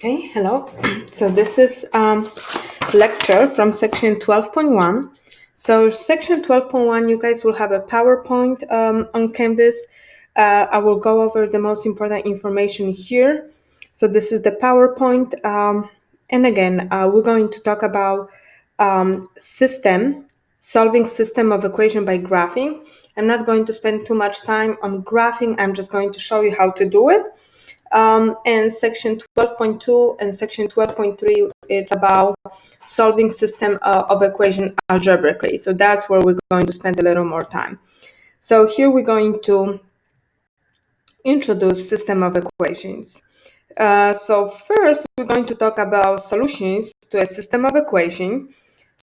Okay, hello. So this is lecture from section 12.1. So section 12.1, you guys will have a PowerPoint on Canvas. I will go over the most important information here. So this is the PowerPoint. And again, we're going to talk about solving system of equation by graphing. I'm not going to spend too much time on graphing. I'm just going to show you how to do it. And section 12.2 and section 12.3, it's about solving system of equation algebraically. So that's where we're going to spend a little more time. So here we're going to introduce system of equations. So first, we're going to talk about solutions to a system of equation.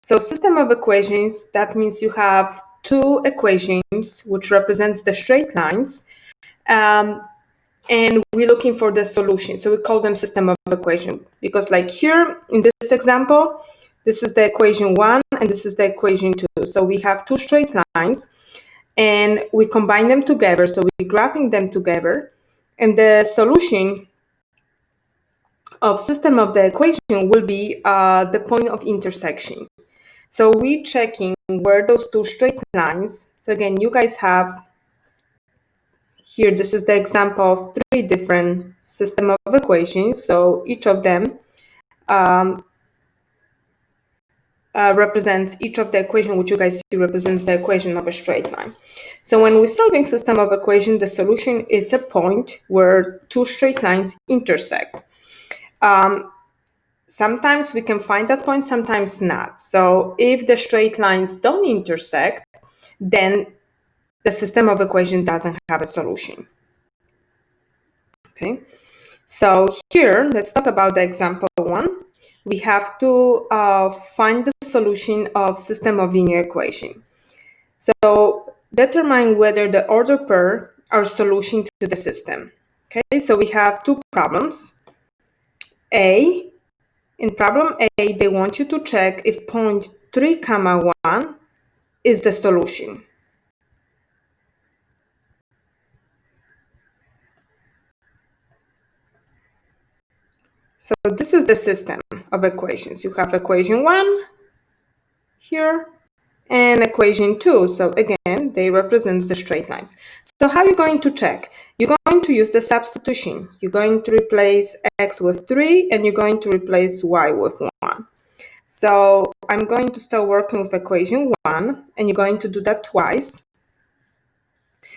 So system of equations, that means you have two equations, which represents the straight lines. And we're looking for the solution. So we call them system of equation because like here in this example, this is the equation 1 and this is the equation 2. So we have two straight lines and we combine them together. So we're graphing them together and the solution of system of the equation will be the point of intersection. So we're checking where those two straight lines. So again, you guys have here, this is the example of three different system of equations. So each of them represents each of the equation, which you guys see represents the equation of a straight line. So when we're solving system of equation, the solution is a point where two straight lines intersect. Sometimes we can find that point, sometimes not. So if the straight lines don't intersect, then the system of equation doesn't have a solution. Okay. So here, let's talk about the example 1. We have to find the solution of system of linear equation. So determine whether the order pair are solution to the system. Okay, so we have two problems. In problem A, they want you to check if point 3, 1 is the solution. So this is the system of equations. You have equation 1 here and equation 2. So again, they represent the straight lines. So how are you going to check? You're going to use the substitution. You're going to replace x with 3 and you're going to replace y with 1. So I'm going to start working with equation 1 and you're going to do that twice.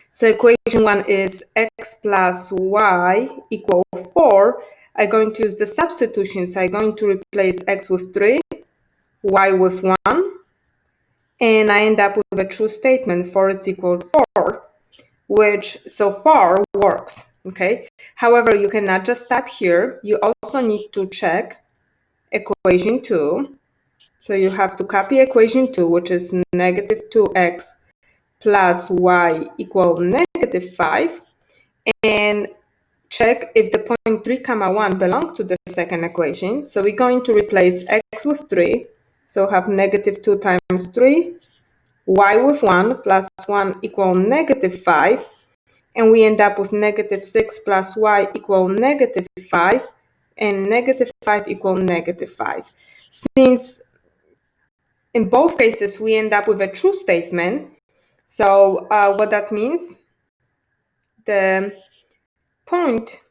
So equation 1 is x plus y equal 4. I'm going to use the substitution. So I'm going to replace x with 3, y with 1. And I end up with a true statement, 4 is equal to 4, which so far works, okay? However, you cannot just stop here. You also need to check equation 2. So you have to copy equation 2, which is negative 2x plus y equal negative 5, and check if the point 3, 1 belong to the second equation. So we're going to replace x with 3. So have negative 2 times 3, y with 1 plus 1 equal negative 5, and we end up with negative 6 plus y equal negative 5, and negative 5 equal negative 5. Since in both cases we end up with a true statement, so what that means, the point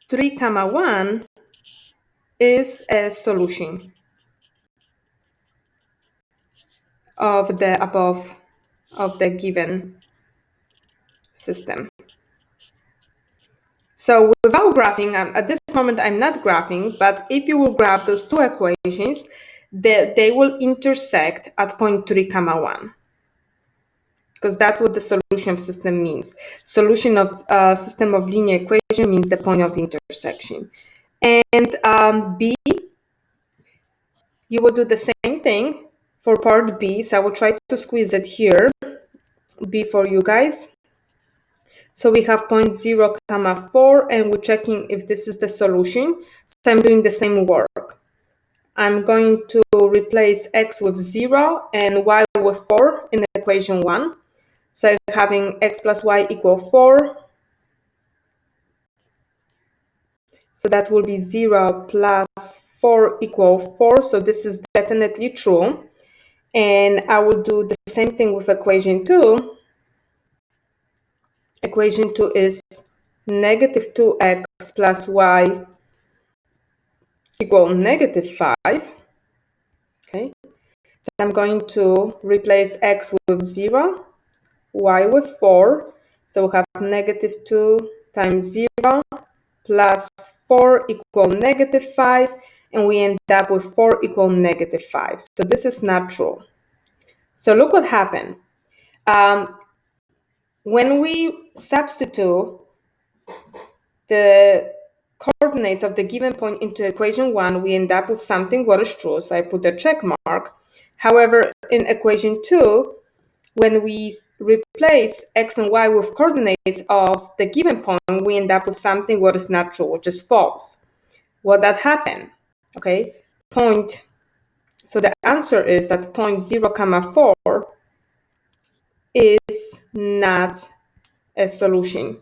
3, 1 is a solution of the above of the given system. So without graphing, at this moment I'm not graphing, but if you will graph those two equations, they will intersect at point 3, 1. Because that's what the solution of system means. Solution of system of linear equation means the point of intersection. And B, you will do the same thing for part B. So I will try to squeeze it here, B for you guys. So we have point 0, 4, and we're checking if this is the solution. So I'm doing the same work. I'm going to replace x with 0 and y with 4 in equation 1. So having x plus y equal 4 So that will be 0 plus 4 equal 4. So this is definitely true. And I will do the same thing with equation 2. Equation 2 is negative 2x plus y equal negative 5. Okay. So I'm going to replace x with 0, y with 4. So we have negative 2 times 0 plus 4 equal negative 5. And we end up with 4 equal negative 5. So this is not true. So look what happened. When we substitute the coordinates of the given point into equation 1, we end up with something what is true. So I put a check mark. However, in equation 2, when we replace x and y with coordinates of the given point, we end up with something what is not true, which is false. What that happened? Okay, so the answer is that point 0, 4 is not a solution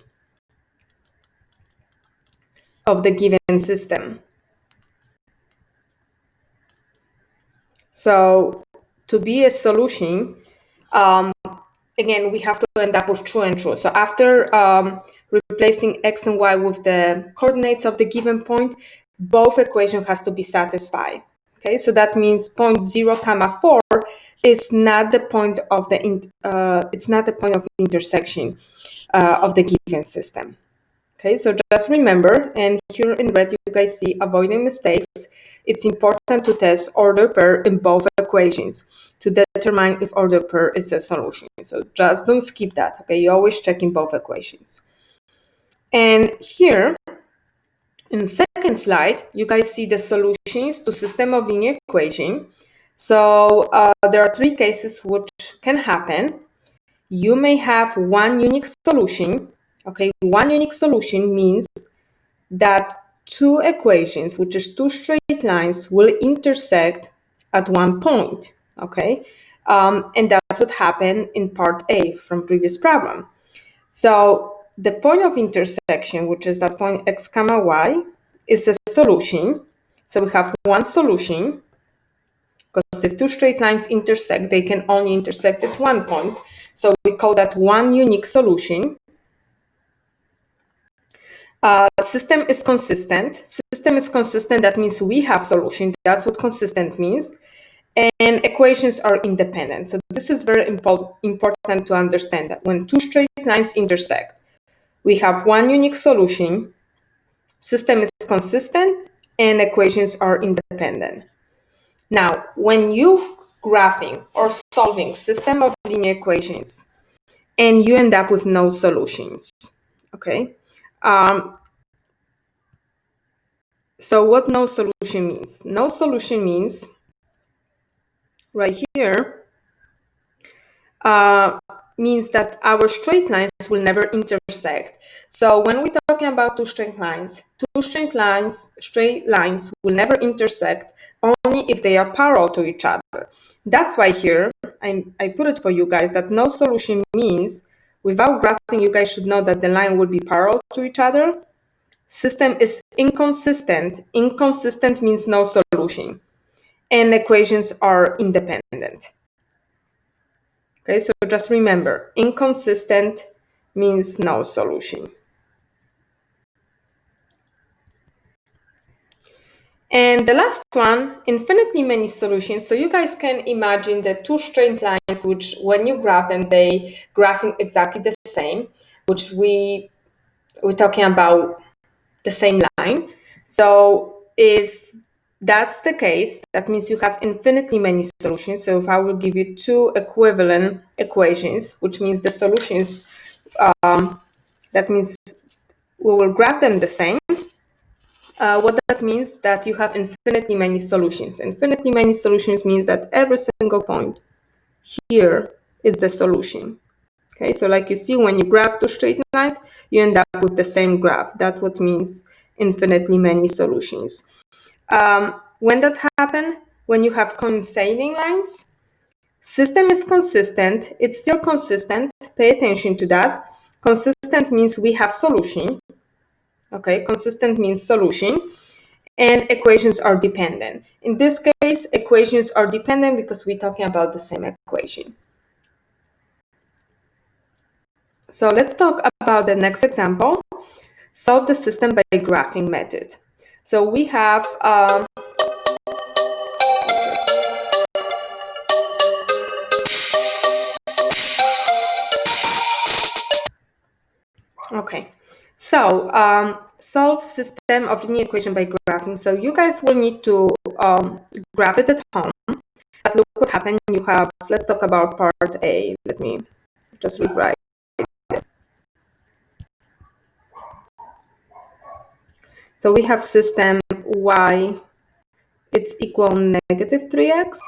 of the given system. So to be a solution, again, we have to end up with true and true. So after replacing x and y with the coordinates of the given point, both equations has to be satisfied. Okay, so that means point 0, 4 is not the point of the it's not the point of intersection of the given system. Okay, so just remember, and here in red you guys see avoiding mistakes. It's important to test order pair in both equations to determine if order pair is a solution. So just don't skip that, okay? You always check in both equations. And here, in the second slide, you guys see the solutions to system of linear equation. So there are 3 cases which can happen. You may have one unique solution. Okay, one unique solution means that 2 equations, which is 2 straight lines, will intersect at one point. Okay, and that's what happened in part A from previous problem. So the point of intersection, which is that point x comma y, is a solution. So we have one solution, because if 2 straight lines intersect, they can only intersect at one point. So we call that one unique solution. System is consistent. System is consistent, that means we have solution. That's what consistent means. And equations are independent. So this is very important to understand, that when 2 straight lines intersect, we have one unique solution, system is consistent, and equations are independent. Now, when you graphing or solving system of linear equations and you end up with no solutions, okay? So what no solution means? No solution means right here, means that our straight lines will never intersect. So when we're talking about 2 straight lines, straight lines will never intersect only if they are parallel to each other. That's why here I put it for you guys that no solution means, without graphing, you guys should know that the line will be parallel to each other. System is inconsistent. Inconsistent means no solution. And equations are independent. Okay, so just remember, inconsistent means no solution. And the last one, infinitely many solutions. So you guys can imagine the 2 straight lines, which when you graph them, they graphing exactly the same, which we're talking about the same line. So if that's the case, that means you have infinitely many solutions. So if I will give you 2 equivalent equations, which means the solutions, that means we will graph them the same. What that means, that you have infinitely many solutions. Infinitely many solutions means that every single point here is the solution. Okay, so like you see, when you graph 2 straight lines, you end up with the same graph. That's what means infinitely many solutions. When that happens, when you have coinciding lines, system is consistent. It's still consistent. Pay attention to that. Consistent means we have solution. Okay, consistent means solution. And equations are dependent. In this case, equations are dependent because we're talking about the same equation. So let's talk about the next example. Solve the system by graphing method. So we have okay. So solve system of linear equation by graphing. So you guys will need to graph it at home. But look what happened. You have, let's talk about part A. Let me just rewrite. So we have system y, it's equal negative 3x,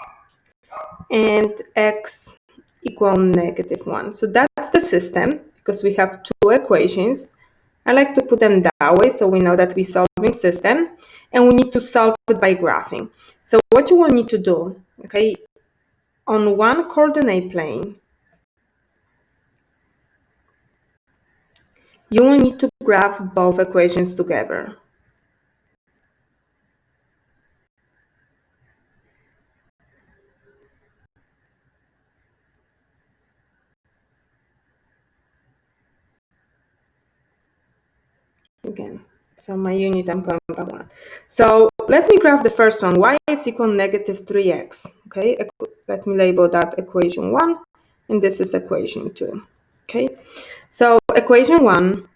and x equal negative 1. So that's the system because we have two equations. I like to put them that way so we know that we're solving system, and we need to solve it by graphing. So what you will need to do, okay, on one coordinate plane, you will need to graph both equations together. Again, so my unit, I'm going by one. So let me graph the first one, y is equal negative 3x. Okay, let me label that equation 1, and this is equation 2. Okay, so equation 1,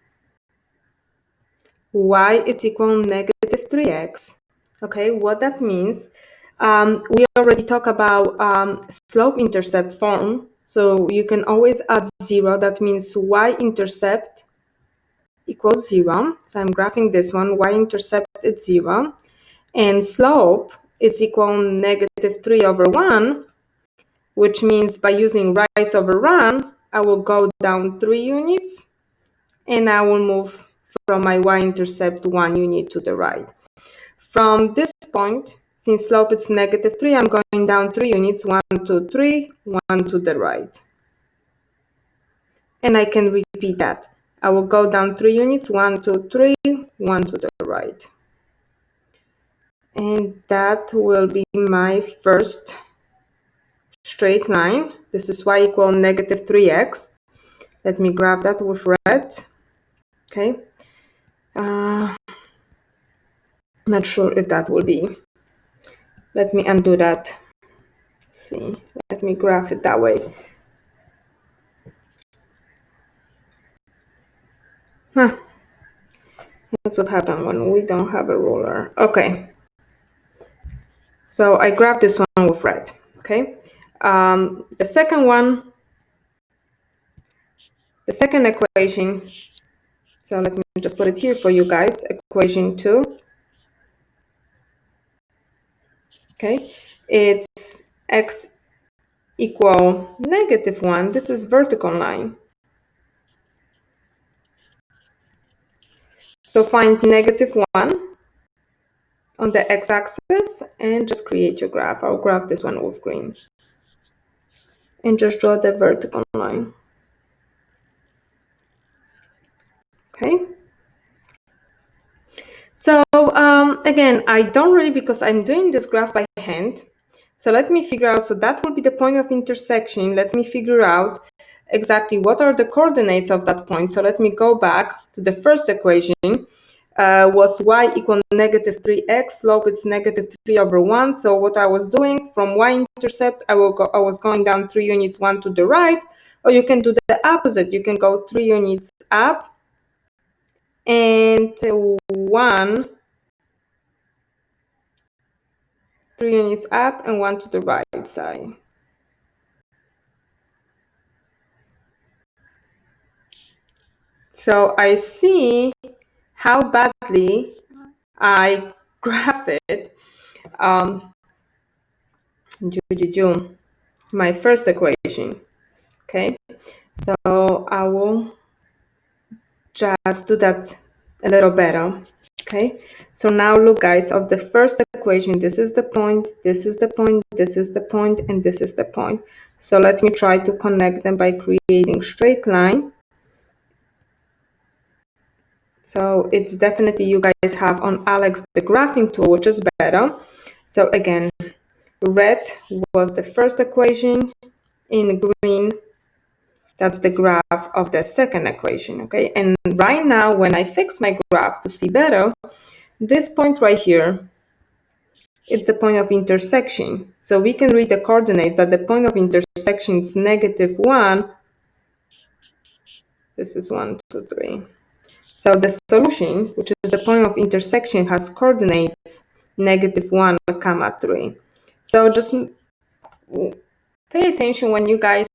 y is equal negative 3x. Okay, what that means, we already talked about slope-intercept form. So you can always add 0. That means y-intercept equals 0. So I'm graphing this one, y-intercept is 0. And slope, it's equal negative 3 over 1, which means by using rise over run, I will go down 3 units, and I will move from my y-intercept 1 unit to the right. From this point, since slope is negative 3, I'm going down 3 units, 1, 2, 3, 1 to the right. And I can repeat that. I will go down 3 units, 1, 2, 3, 1 to the right. And that will be my first straight line. This is y equal negative 3x. Let me graph that with red. Okay. Not sure if that will be. Let me undo that. Let's see, let me graph it that way. Huh. That's what happens when we don't have a ruler. Okay. So I graphed this one with red. Okay. The second one, the second equation. So let me just put it here for you guys. Equation 2. Okay. It's x equal negative 1. This is vertical line. So find negative 1 on the x-axis and just create your graph. I'll graph this one with green. And just draw the vertical line. Okay. So again, I don't really, because I'm doing this graph by hand. So let me figure out, so that will be the point of intersection. Let me figure out exactly what are the coordinates of that point. So let me go back to the first equation. Was y equal negative 3x, slope it's negative 3 over 1. So what I was doing from y-intercept, I was going down 3 units, 1 to the right, or you can do the opposite. You can go 3 units up and 3 units up and 1 to the right side. So I see how badly I graph it. My first equation. Okay, so I will just do that a little better. Okay, so now look guys, of the first equation, this is the point, this is the point, this is the point, and this is the point. So let me try to connect them by creating straight line. So it's definitely, you guys have on Alex the graphing tool, which is better. So again, red was the first equation. In green, that's the graph of the second equation, okay? And right now, when I fix my graph to see better, this point right here, it's the point of intersection. So we can read the coordinates that the point of intersection is -1. This is 1, 2, 3. So the solution, which is the point of intersection, has coordinates -1, 3. So just pay attention when you guys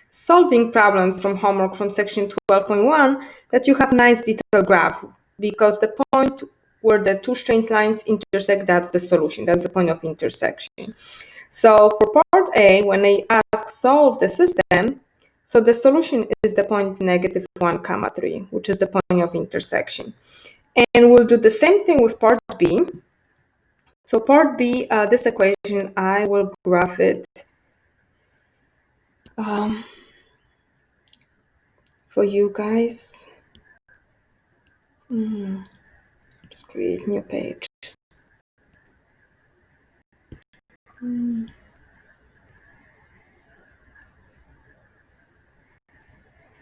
solving problems from homework from section 12.1 that you have nice detailed graph, because the point where the two straight lines intersect, that's the solution, that's the point of intersection. So for part A, when they ask solve the system, so the solution is the point -1, 3, which is the point of intersection. And we'll do the same thing with part B. So part B, this equation, I will graph it for you guys. Just create new page.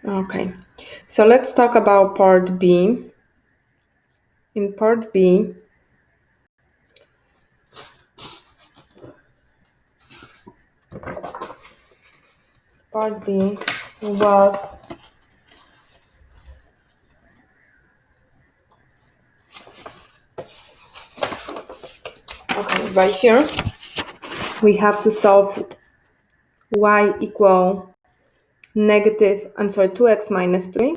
Okay, so let's talk about part B. In part B, was okay, right here we have to solve y equal 2x minus 3.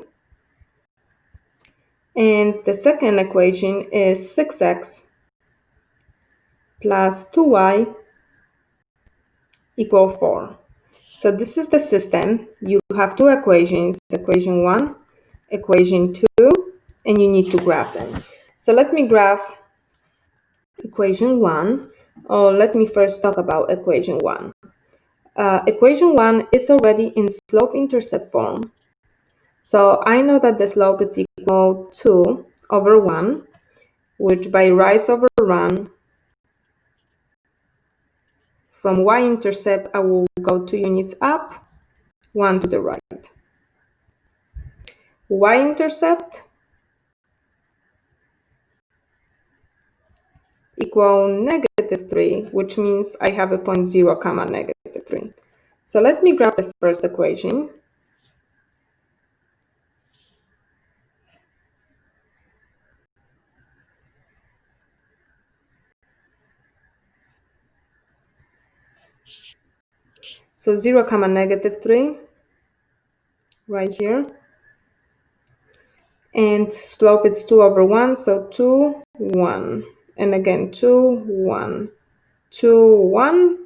And the second equation is 6x plus 2y equal 4. So this is the system. You have two equations, equation 1, equation 2, and you need to graph them. So let me graph equation 1. Or let me first talk about equation 1. Equation 1 is already in slope-intercept form. So I know that the slope is equal to over 1, which by rise over run, from y-intercept, I will go 2 units up, 1 to the right. Y-intercept equal -3, which means I have a point 0, comma -3. So let me graph the first equation. So 0, comma -3, right here. And slope is 2 over 1, so 2, 1. And again, 2, 1, 2, 1.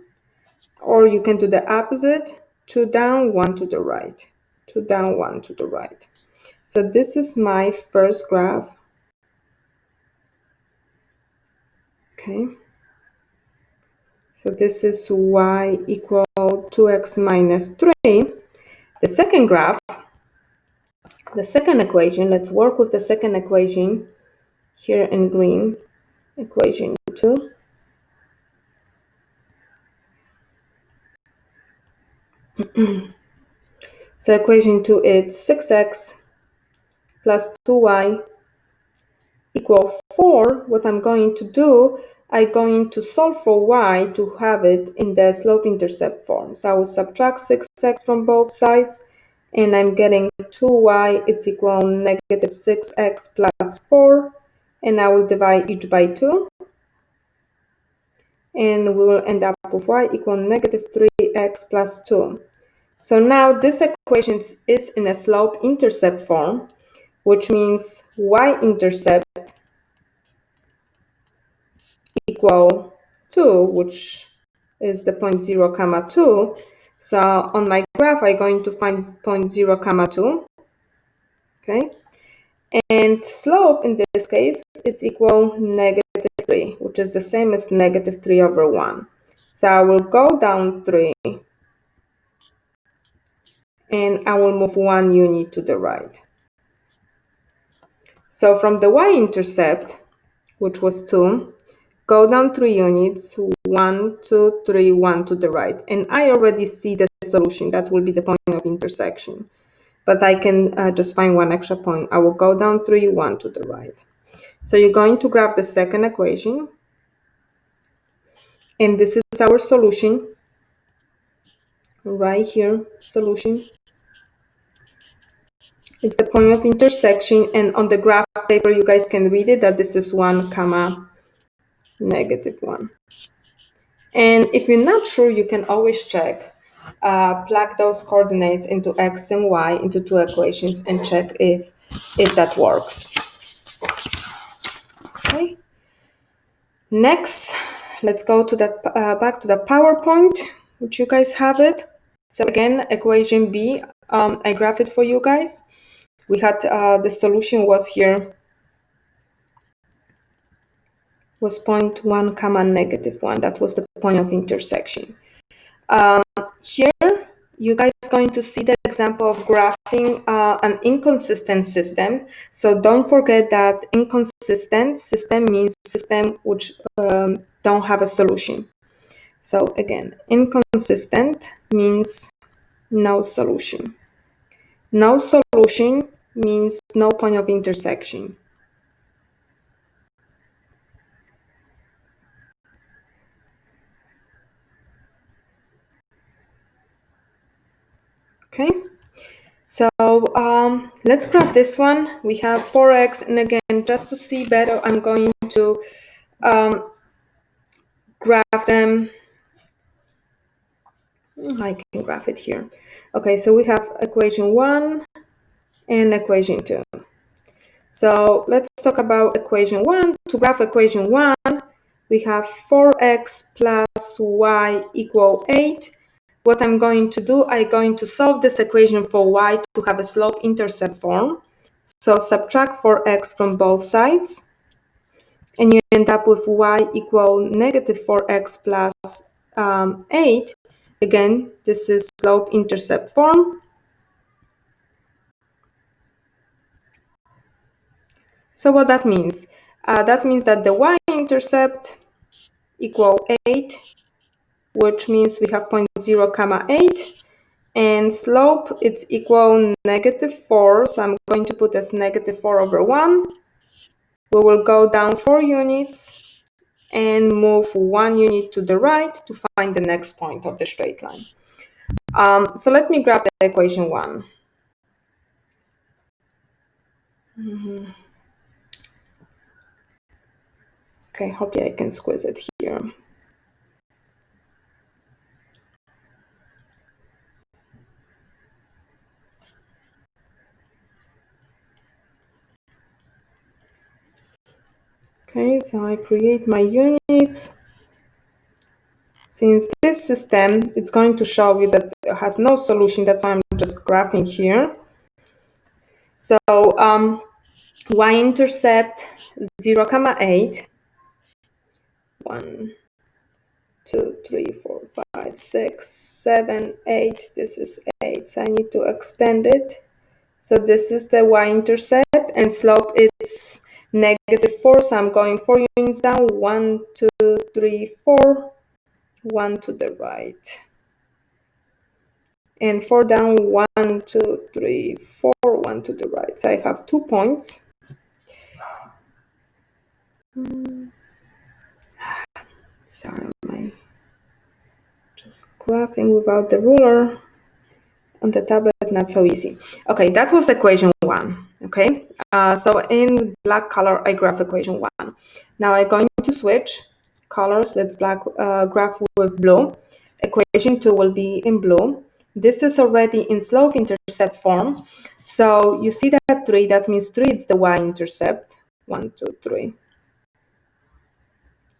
Or you can do the opposite, 2 down, 1 to the right. 2 down, 1 to the right. So this is my first graph. Okay. So this is y equal 2x minus 3. The second graph, the second equation, let's work with the second equation here in green, equation 2. So equation 2 is 6x plus 2y equal 4. What I'm going to do, I'm going to solve for y to have it in the slope-intercept form. So I will subtract 6x from both sides, and I'm getting 2y, it's equal -6x plus 4, and I will divide each by 2, and we will end up with y equal -3x plus 2. So now this equation is in a slope-intercept form, which means y-intercept equal 2, which is the point 0, comma 2. So on my graph, I'm going to find point 0, comma 2. Okay. And slope in this case, it's equal -3, which is the same as -3 over 1. So I will go down 3, and I will move 1 unit to the right. So from the y-intercept, which was 2, go down 3 units, 1, 2, 3, 1 to the right. And I already see the solution. That will be the point of intersection. But I can just find one extra point. I will go down 3, 1 to the right. So you're going to graph the second equation. And this is our solution. Right here, solution. It's the point of intersection. And on the graph paper, you guys can read it that this is 1, comma, -1. And if you're not sure, you can always check. Plug those coordinates into x and y into two equations and check if that works. Okay. Next, let's go to that back to the PowerPoint, which you guys have it. So again, equation B, I graphed it for you guys. We had the solution was here was 0.1 comma -1. That was the point of intersection. Here, you guys are going to see the example of graphing an inconsistent system. So don't forget that inconsistent system means system which don't have a solution. So again, inconsistent means no solution. No solution means no point of intersection. Okay. So let's graph this one. We have 4x, and again, just to see better, I'm going to graph them. I can graph it here. Okay, so we have equation 1 and equation 2. So let's talk about equation 1. To graph equation 1, we have 4x plus y equal 8. What I'm going to do, I'm going to solve this equation for y to have a slope-intercept form. So subtract 4x from both sides, and you end up with y equal -4x plus 8. Again, this is slope-intercept form. So what that means? That means that the y-intercept equal 8, which means we have 0, comma 8. And slope, it's equal -4, so I'm going to put as -4/1. We will go down 4 units and move 1 unit to the right to find the next point of the straight line. So let me grab the equation 1. Okay, hopefully I can squeeze it here. Okay, so I create my units. Since this system, it's going to show you that it has no solution, that's why I'm just graphing here. So y-intercept 0, comma 8. 1, 2, 3, 4, 5, 6, 7, 8. This is 8, so I need to extend it. So this is the y-intercept, and slope it's -4, so I'm going 4 units down. 1, 2, 3, 4. 1 to the right. And 4 down, 1, 2, 3, 4, 1 to the right. So I have 2 points. Sorry, am just graphing without the ruler? On the tablet, not so easy. Okay, that was equation 1. Okay, so in black color, I graph equation 1. Now I'm going to switch colors. Let's graph with blue. Equation 2 will be in blue. This is already in slope-intercept form. So you see that 3, that means 3 is the y-intercept. 1, 2, 3.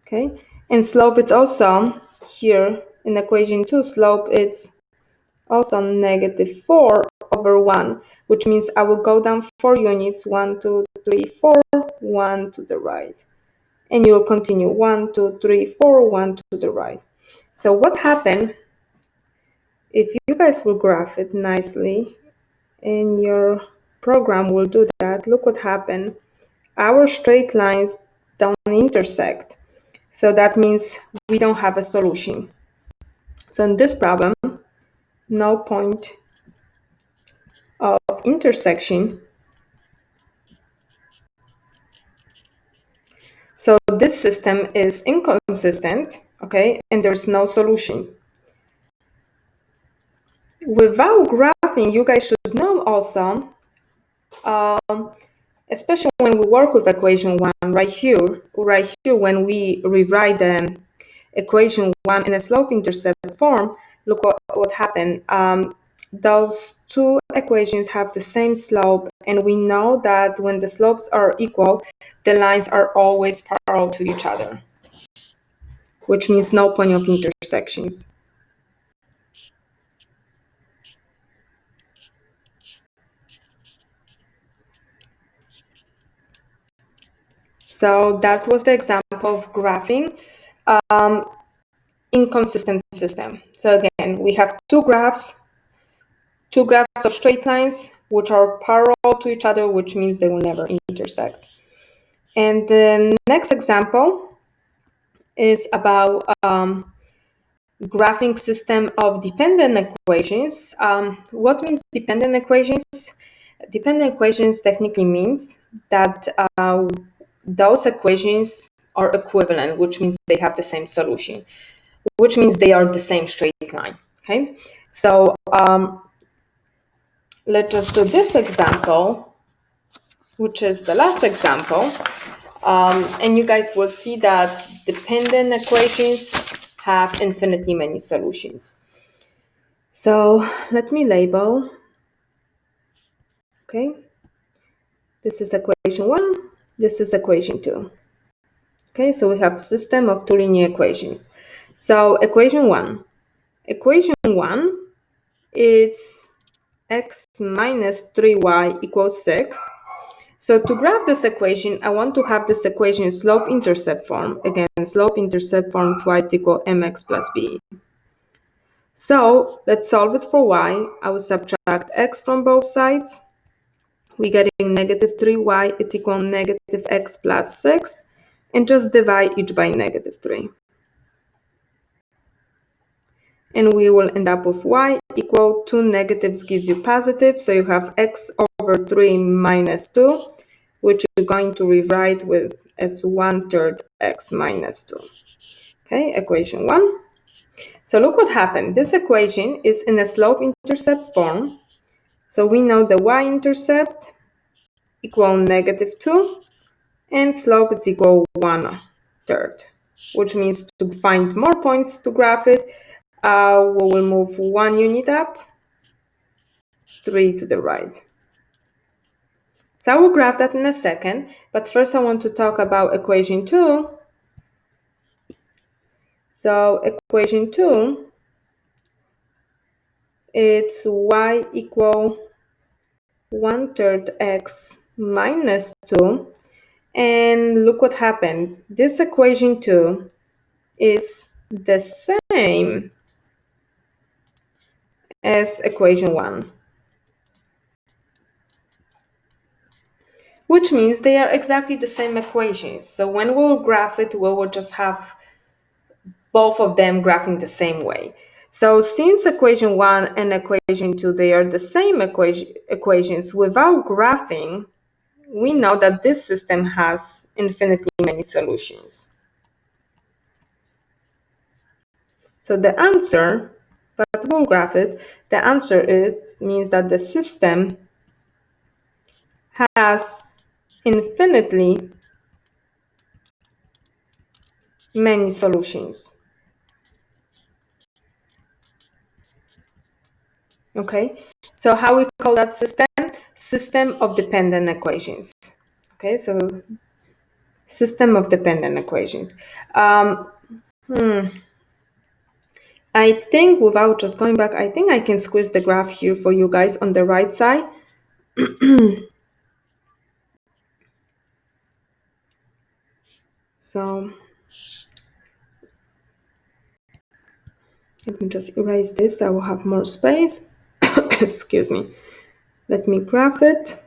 Okay, and slope it's also here in equation 2. Slope it's also -4/1, which means I will go down 4 units. 1, 2, 3, 4, 1 to the right. And you will continue 1, 2, 3, 4, 1 to the right. So what happened, if you guys will graph it nicely and your program will do that, look what happened. our straight lines don't intersect. So that means we don't have a solution. So in this problem, no point of intersection. So this system is inconsistent, okay, and there's no solution. Without graphing, you guys should know also, especially when we work with equation 1 right here, when we rewrite the equation 1 in a slope-intercept form, look what happened. Those two equations have the same slope, and we know that when the slopes are equal, the lines are always parallel to each other, which means no point of intersections. So that was the example of graphing inconsistent system. So again, we have two graphs of straight lines which are parallel to each other, which means they will never intersect. And the next example is about graphing system of dependent equations. What means dependent equations? Dependent equations technically means that those equations are equivalent, which means they have the same solution, which means they are the same straight line. Okay, so let's just do this example, which is the last example. And you guys will see that dependent equations have infinitely many solutions. So let me label. Okay, this is equation 1, this is equation 2. Okay, so we have system of two linear equations. So equation 1, it's x minus 3y equals 6. So to graph this equation, I want to have this equation slope-intercept form. Again, slope-intercept form is y is equal mx plus b. So let's solve it for y. I will subtract x from both sides. We're getting negative 3y is equal negative x plus 6. And just divide each by negative 3. And we will end up with y equal 2 negatives gives you positive. So you have x over 3 minus 2, which you're going to rewrite with as 1/3 x minus 2. Okay, equation 1. So look what happened. This equation is in a slope-intercept form. So we know the y-intercept equal negative 2 and slope is equal 1/3, which means to find more points to graph it, we will move 1 unit up, 3 to the right. So I will graph that in a second, but first I want to talk about equation 2. So equation 2, it's y equal 1/3 x minus 2. And look what happened. This equation 2 is the same as equation 1, which means they are exactly the same equations. So when we'll graph it, we will just have both of them graphing the same way. So since equation 1 and equation 2, they are the same equations without graphing, we know that this system has infinitely many solutions. So the answer, but we'll graph it, the answer means that the system has infinitely many solutions. Okay, so how we call that system? System of dependent equations. Okay, so system of dependent equations. I think without just going back, I think I can squeeze the graph here for you guys on the right side. So let me just erase this. I will have more space. Excuse me. Let me graph it.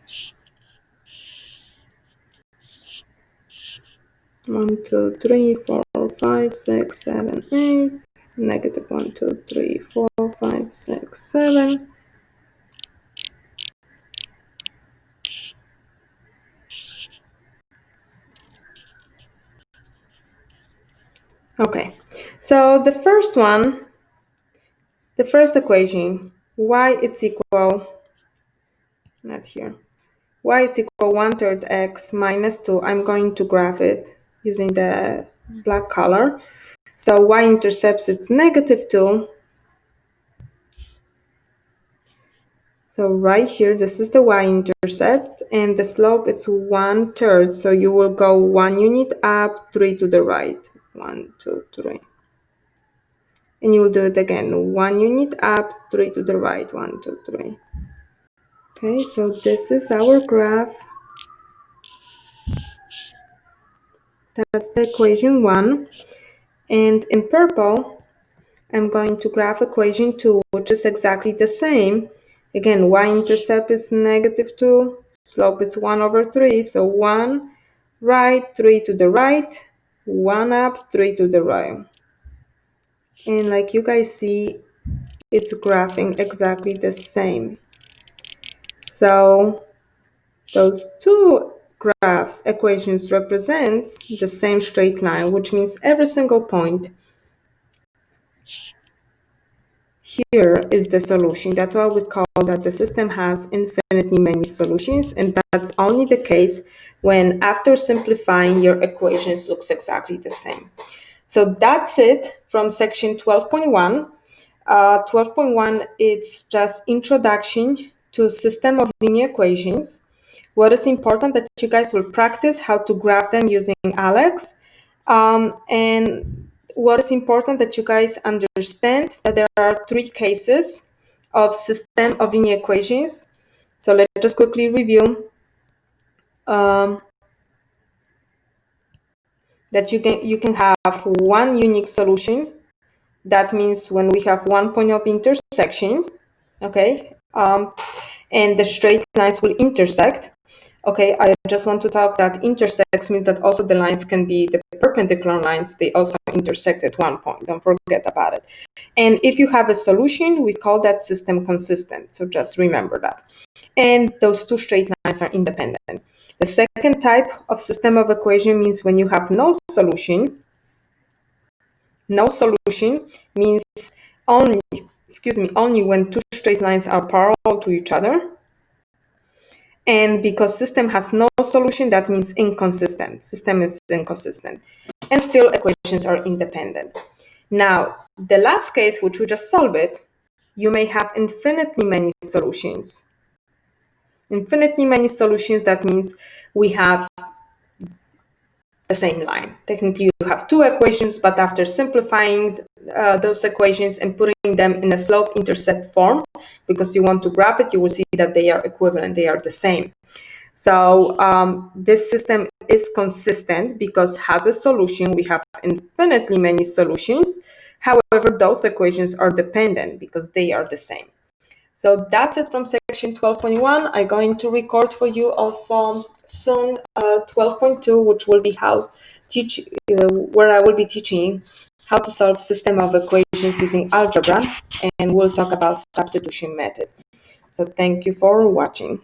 1, 2, 3, 4, 5, 6, 7, 8. Negative 1, 2, 3, 4, 5, 6, 7. Okay, so the first one, the first equation, y is equal, not here, y is equal 1/3 x minus 2. I'm going to graph it using the black color. So y-intercepts it's negative 2. So right here, this is the y-intercept, and the slope is 1/3. So you will go 1 unit up, 3 to the right. 1, 2, 3. And you will do it again. 1 unit up, 3 to the right. 1, 2, 3. Okay, so this is our graph. That's the equation 1. And in purple, I'm going to graph equation 2, which is exactly the same. Again, y-intercept is negative 2, slope is 1/3, so 1 right, 3 to the right, 1 up, 3 to the right. And like you guys see, it's graphing exactly the same. So those two graphs, equations, represents the same straight line, which means every single point here is the solution. That's why we call that the system has infinitely many solutions, and that's only the case when after simplifying your equations looks exactly the same. So that's it from section 12.1. 12.1, it's just introduction to system of linear equations. What is important that you guys will practice how to graph them using Alex. And what is important that you guys understand that there are 3 cases of system of linear equations. So let's just quickly review that you can have one unique solution. That means when we have one point of intersection, okay, and the straight lines will intersect. Okay, I just want to talk that intersects means that also the lines can be the perpendicular lines. They also intersect at one point. Don't forget about it. And if you have a solution, we call that system consistent. So just remember that. And those two straight lines are independent. The second type of system of equation means when you have no solution. No solution means only when two straight lines are parallel to each other. And because system has no solution, that means inconsistent. System is inconsistent. And still equations are independent. Now, the last case, which we just solved it, you may have infinitely many solutions. Infinitely many solutions, that means we have the same line. Technically, you have 2 equations, but after simplifying those equations and putting them in a slope-intercept form, because you want to graph it, you will see that they are equivalent, they are the same. So this system is consistent because it has a solution. We have infinitely many solutions. However, those equations are dependent because they are the same. So that's it from section 12.1. I'm going to record for you also soon 12.2, which will be where I will be teaching how to solve system of equations using algebra, and we'll talk about substitution method. So thank you for watching.